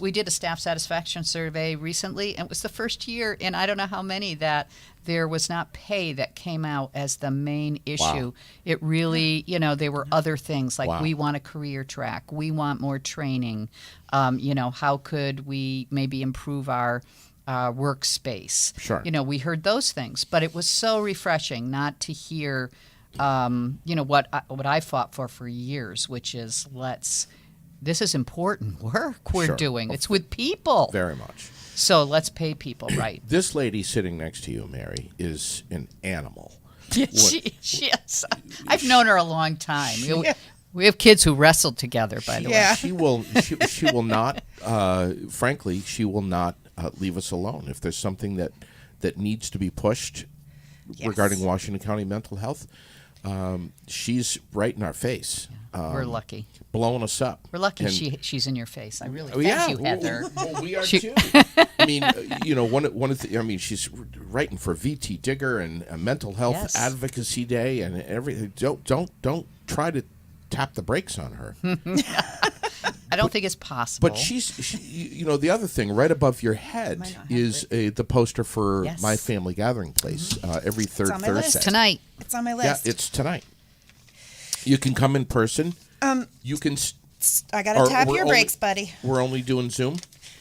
we did a staff satisfaction survey recently, and it was the first year in I don't know how many that there was not pay that came out as the main issue. Wow. It really, there were other things like Wow. we want a career track, we want more training. How could we maybe improve our workspace? Sure. We heard those things, but it was so refreshing not to hear, what I fought for years, which is this is important work we're Sure. doing. It's with people. Very much. So let's pay people right. This lady sitting next to you, Mary, is an animal. She is. I've known her a long time. We have kids who wrestled together, by the way. Yeah. She will not, frankly, she will not leave us alone. If there's something that needs to be pushed Yes. regarding Washington County mental health, she's right in our face. We're lucky. Blowing us up. We're lucky And- she's in your face. I really Oh, thank you, Heather. Well, we are She- too. I mean, one of the, she's writing for VT Digger and a Mental Health Yes. Advocacy Day and everything. Don't try to tap the brakes on her. I don't think it's possible. But you know, the other thing right above your head Might not have is the poster for Yes. My Family Gathering Place every third on my list. Thursday. Tonight. It's on my Yeah, list. it's tonight. You can come in person. You can. I got to tap we're your only- brakes, buddy. We're only doing Zoom.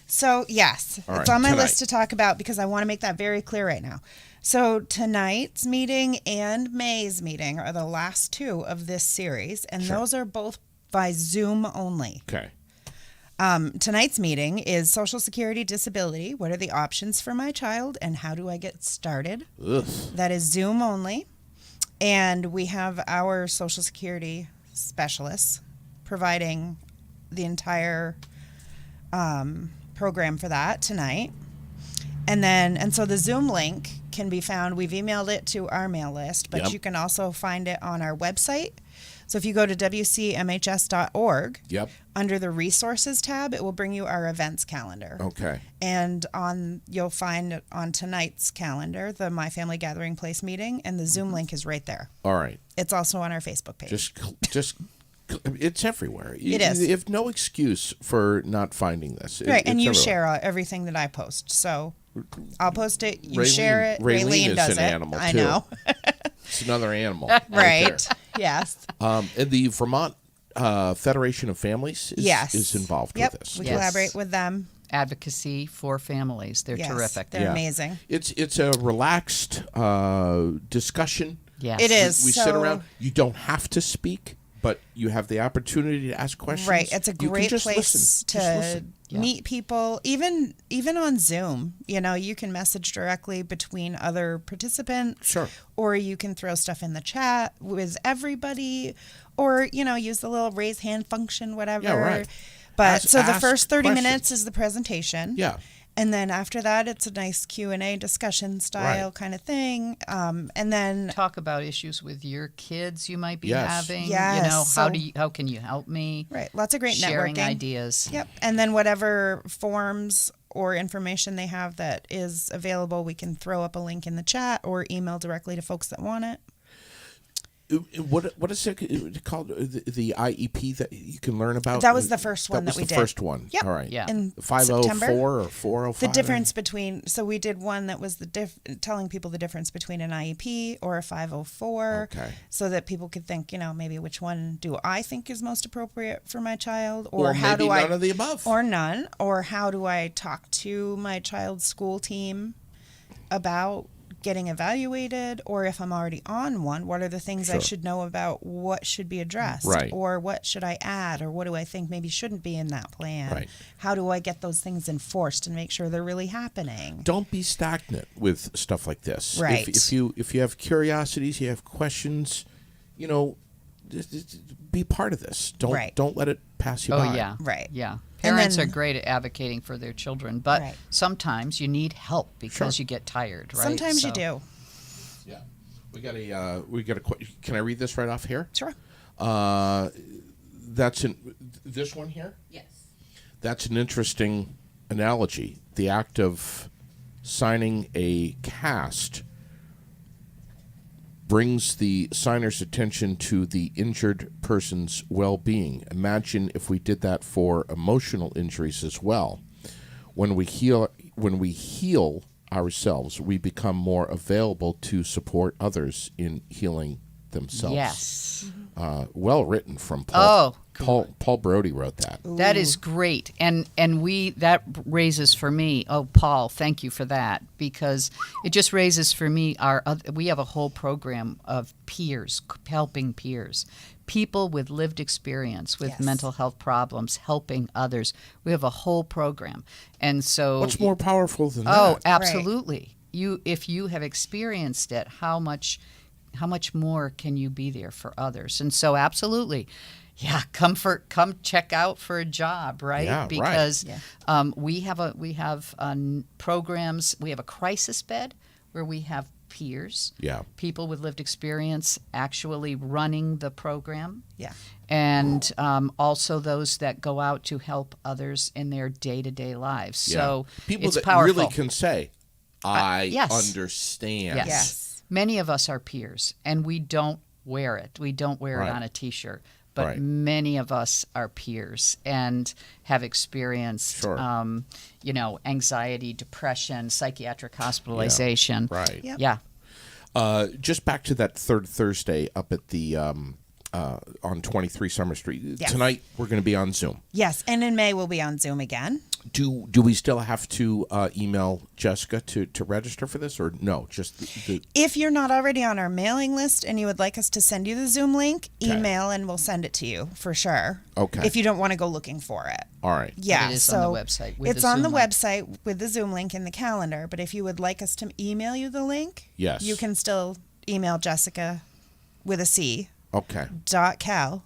So, yes, All it's right, on my tonight. list to talk about because I want to make that very clear right now. So, tonight's meeting and May's meeting are the last two of this series, and Sure. those are both by Zoom only. Okay. Tonight's meeting is Social Security Disability. What are the options for my child, and how do I get started? Ugh. That is Zoom only. And we have our Social Security specialists providing the entire program for that tonight. And so the Zoom link can be found. We've emailed it to our mail list, but Yep. you can also find it on our website. So if you go to wcmhs.org, Yep. under the resources tab, it will bring you our events calendar. Okay. And you'll find on tonight's calendar the My Family Gathering Place meeting, and the Zoom link is right there. All right. It's also on our Facebook page. Just. It's everywhere. It is. You have no excuse for not finding this. Right, and it's you everywhere. share everything that I post. So I'll post it, you Raylene- share it. Raylene is does an it. animal, I too. know. It's another animal. Right. Yes. And the Vermont Federation of Families Yes. is involved Yep. with this. We Yes. collaborate with them. Advocacy for families. They're Yes. terrific. They're Yeah. amazing. It's a relaxed discussion. Yes. It is. We sit So- around. You don't have to speak, but you have the opportunity to ask questions. Right. It's a You can great just place listen. Just to listen. Yeah. meet people, even on Zoom. You know, you can message directly between other participants. Sure. Or you can throw stuff in the chat with everybody, or use the little raise hand function, whatever. Yeah, right. But so the Ask first 30 questions. minutes is the presentation. Yeah. And then after that, it's a nice Q&A discussion style Right. kind of thing. And then Talk about issues with your kids you might be Yes. having. Yes. How can you help me? right, lots of great Sharing networking. ideas. Yep. And then whatever forms or information they have that is available, we can throw up a link in the chat or email directly to folks that want it. What is it called? The IEP that you can learn about? That was the first one that we was did. the first one. Yep. All right. Yeah. In 504 September. or 405? The difference between, so we did one that was telling people the difference between an IEP or a 504. Okay. So that people could think, maybe which one do I think is most appropriate for my child, Or or how maybe do I, none of the above. or none, or how do I talk to my child's school team about getting evaluated, or if I'm already on one, what are the things I Sure. should know about what should be addressed, Right. or what should I add, or what do I think maybe shouldn't be in that plan? Right. How do I get those things enforced and make sure they're really happening? Don't be stagnant with stuff like this. Right. If you have curiosities, you have questions, be part of this. Right. Don't let it pass you Oh, by. yeah. Right. Yeah. And Parents then- are great at advocating for their children, but Right. sometimes you need help because Sure. you get tired, right? Sometimes you So- do. Yeah. We got a can I read this right off here? Sure. That's this one here? Yes. That's an interesting analogy. The act of signing a cast brings the signer's attention to the injured person's well-being. Imagine if we did that for emotional injuries as well. When we heal ourselves, we become more available to support others in healing themselves. Yes. Well written from Paul. Oh, Paul Brody wrote that. That is great, and that raises for me. Oh, Paul, thank you for that, because it just raises for me we have a whole program of peers, helping peers, people with lived experience with Yes. mental health problems, helping others. We have a whole program, and so What's more powerful than Oh, that? absolutely. If you have experienced it, how much more can you be there for others? And so, absolutely, yeah. Come check out for a job, right? Yeah, right. Because Yeah. we have programs. We have a crisis bed where we have peers, Yeah. people with lived experience, actually running the program. Yeah. And also those that go out to help others in their day-to-day lives. So people it's that powerful. really can say, "I yes. understand." Yes. Yes. Many of us are peers, and we don't wear it. We don't wear Right. it on a T-shirt. but Right. many of us are peers and have experienced, Sure. anxiety, depression, psychiatric hospitalization. Right. Yep. Yeah. Just back to that third Thursday up at the on 23 Summer Street. Yes. Tonight we're going to be on Zoom. Yes, and in May we'll be on Zoom again. Do we still have to email Jessica to register for this, or no? Just the If you're not already on our mailing list and you would like us to send you the Zoom link, Okay. email and we'll send it to you for sure. Okay. If you don't want to go looking for it. all right. Yeah, it is so on the website with it's the on the Zoom link. website with the Zoom link in the calendar. But if you would like us to email you the link, Yes. you can still email Jessica with a C Okay. .cal@wcmhs.org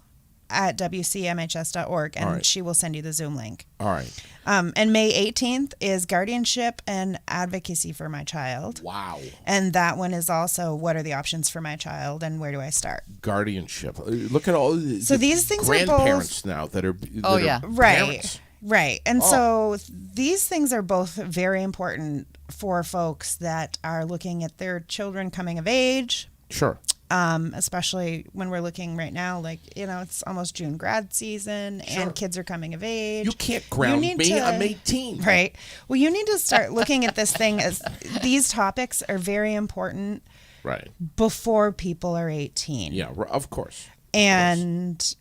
and All right. she will send you the Zoom link. All right. And May 18th is Guardianship and Advocacy for My Child. Wow. And that one is also what are the options for my child and where do I start? Guardianship. Look at all the So these things are both- grandparents now that are Oh, that are yeah. Right. parents. Right. And Oh. so these things are both very important for folks that are looking at their children coming of age, Sure. especially when we're looking right now, like, it's almost June grad season Sure. and kids are coming of age. You can't ground need me. to- I'm 18. Right. Well, you need to start looking at this thing as these topics are very important Right. before people are 18. Yeah. Of course. And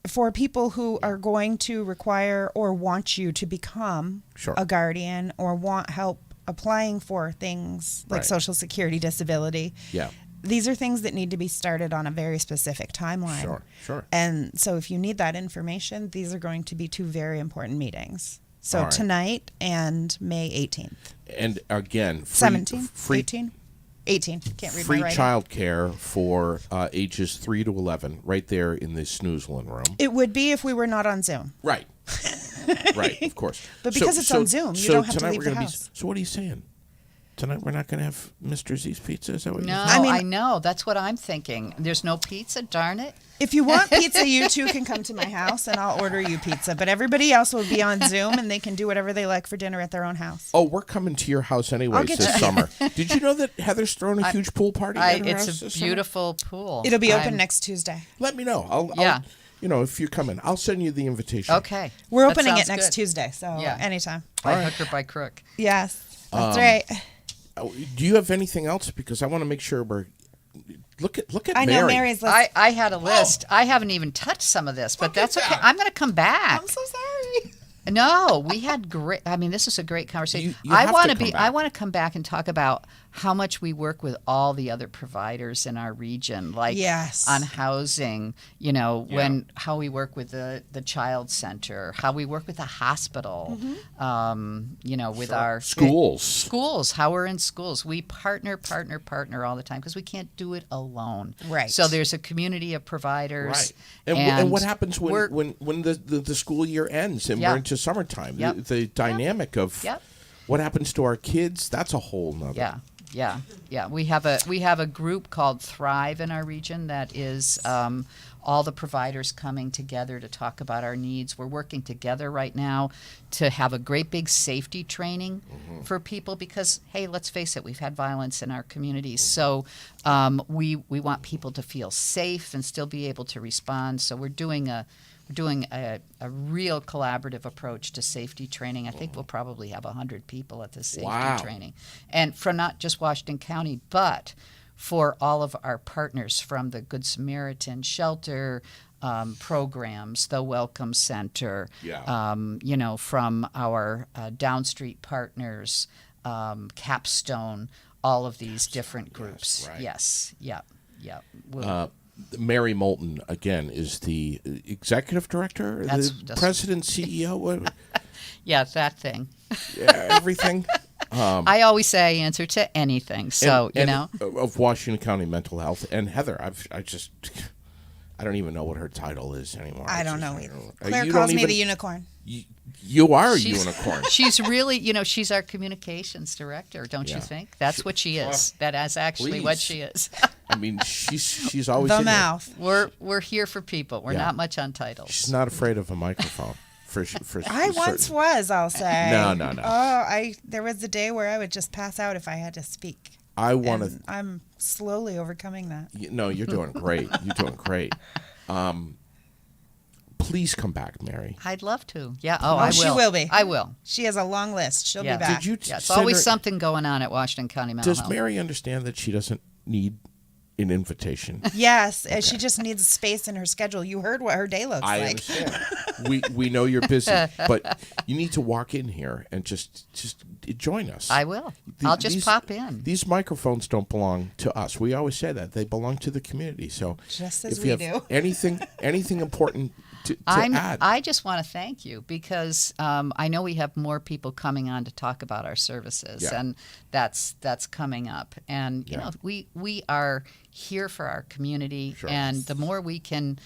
for people who are going to require or want you to become Sure. a guardian or want help applying for things like Right. Social Security disability, Yeah. these are things that need to be started on a very specific timeline. Sure. Sure. And so if you need that information, these are going to be two very important meetings. So All right. tonight and May 18th. And again, 17? free 18? 18. Can't read free my writing. child care for ages 3 to 11 right there in the snoozling room. It would be if we were not on Zoom. Right. Right, of course. But because it's on Zoom, you don't have to tonight leave we're the gonna house. so what are you saying? Tonight we're not going to have Mr. Z's pizza? Is that what No, you're I mean- I know. That's what I'm thinking. There's no pizza, darn it. If you want pizza, you too can come to my house and I'll order you pizza. But everybody else will be on Zoom and they can do whatever they like for dinner at their own house. Oh, we're coming to your house anyways get this you. summer. Did you know that Heather's throwing a huge pool party at her house It's a this summer? beautiful pool. It'll be open I'm- next Tuesday. Let me know. I'll Yeah. if you're coming, I'll send you the invitation. Okay. We're That opening it sounds next good. Tuesday, so Yeah. anytime. By hook or by crook. Yes, that's right. Do you have anything else? Because I want to make sure we're look at I Mary. know Mary's list. I had a list. I haven't even touched some of this, but Look at that's okay. that. I'm going to come back. I'm so sorry. No, we had great. I mean, this is a great conversation. You I have want to to come I back. want to come back and talk about how much we work with all the other providers in our region, like Yes. on housing. How we work with the child center, how we work with the hospital. With our Schools. how we're in schools. We partner all the time because we can't do it alone. Right. So there's a community of providers. Right. And what happens we're- when the school year ends and Yeah. we're into summertime? Yep. The dynamic of Yep. what happens to our kids, that's a whole nother. Yeah. We have a group called Thrive in our region that is all the providers coming together to talk about our needs. We're working together right now to have a great big safety training for people because, hey, let's face it, we've had violence in our communities. So we want people to feel safe and still be able to respond. So we're doing a real collaborative approach to safety training. I think we'll probably have 100 people at this safety Wow. training. And from not just Washington County, but for all of our partners from the Good Samaritan Shelter programs, the Welcome Center, from our Downstreet partners, Capstone, all of these different groups. right. Yes, yep. We'll- Mary Moulton again is the executive director, That's the just- president, CEO, yeah, that thing. everything. I always say I answer to anything. So, And of Washington County Mental Health. And Heather, I don't even know what her title is anymore. I don't know just- either. you Claire don't calls me even- the unicorn. You are a She's- unicorn. She's really, she's our communications director, don't Yeah. you think? That's what she is. That is actually what Please. she is. I mean, she's always The in there. mouth. We're here for people. We're Yeah. not much on titles. She's not afraid of a microphone. For I once certain. was, I'll say. No. There was a day where I would just pass out if I had to speak. I want to. And I'm slowly overcoming that. No, you're doing great. You're doing great. please come back, Mary. I'd love to. Yeah. Oh, I will. she will be. I will. She has a long list. She'll Yeah. be back. Did you Yeah, it's send always her- something going on at Washington County Mental Does Health. Mary understand that she doesn't need an invitation? Yes, she just needs space in her schedule. You heard what her day looks I like. understand. we know you're busy, but you need to walk in here and just join us. I will. The- I'll just these- pop in. These microphones don't belong to us. We always say that they belong to the community. So Just as if you we have do. anything important to add, I just want to thank you because I know we have more people coming on to talk about our services, Yeah. and that's coming up. And you Yeah. know, we are here for our community, Sure. and the more we can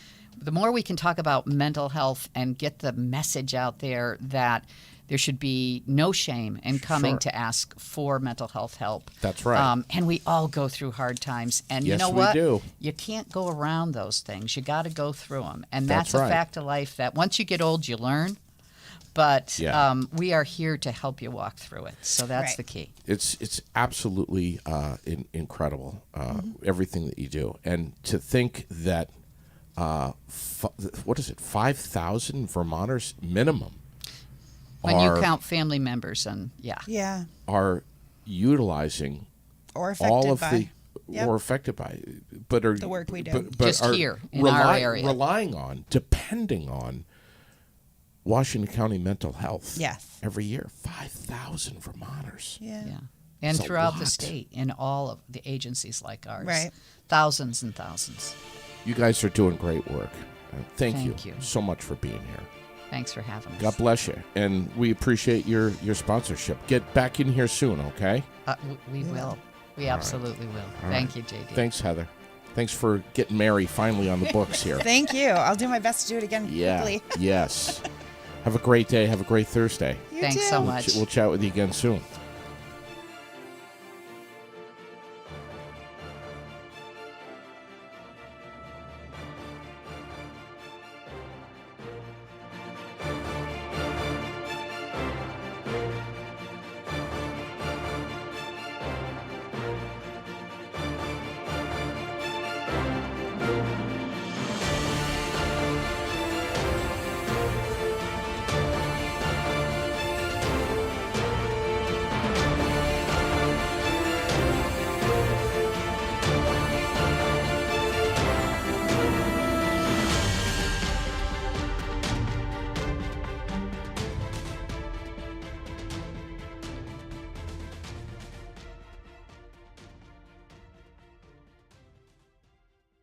talk about mental health and get the message out there that there should be no shame in coming Sure. to ask for mental health help. That's right. And we all go through hard times. And you Yes, know we what? do. You can't go around those things. You got to go through them. And That's that's right. a fact of life that once you get old, you learn. But Yeah. we are here to help you walk through it. So that's Right. the key. it's absolutely incredible everything that you do, and to think that what is it, 5,000 Vermonters minimum When are you count family members and Yeah, are utilizing or affected all of by. the Yep. or affected by, but are The work we do. but Just are here in our area. relying on, depending on Washington County mental health. Yes. every year, 5,000 Vermonters. Yeah. yeah. And It's a throughout the lot. state, in all of the agencies like ours. Right. Thousands and thousands. You guys are doing great work. Thank Thank you you. so much for being here. Thanks for having us. God bless you, and we appreciate your sponsorship. Get back in here soon, okay? We will. We absolutely will. All Thank right. you, JD. Thanks, Heather. Thanks for getting Mary finally on the books here. Thank you. I'll do my best to do it again Yeah. quickly. Yes. Have a great day. Have a great Thursday. You Thanks too. so much. We'll chat with you again soon.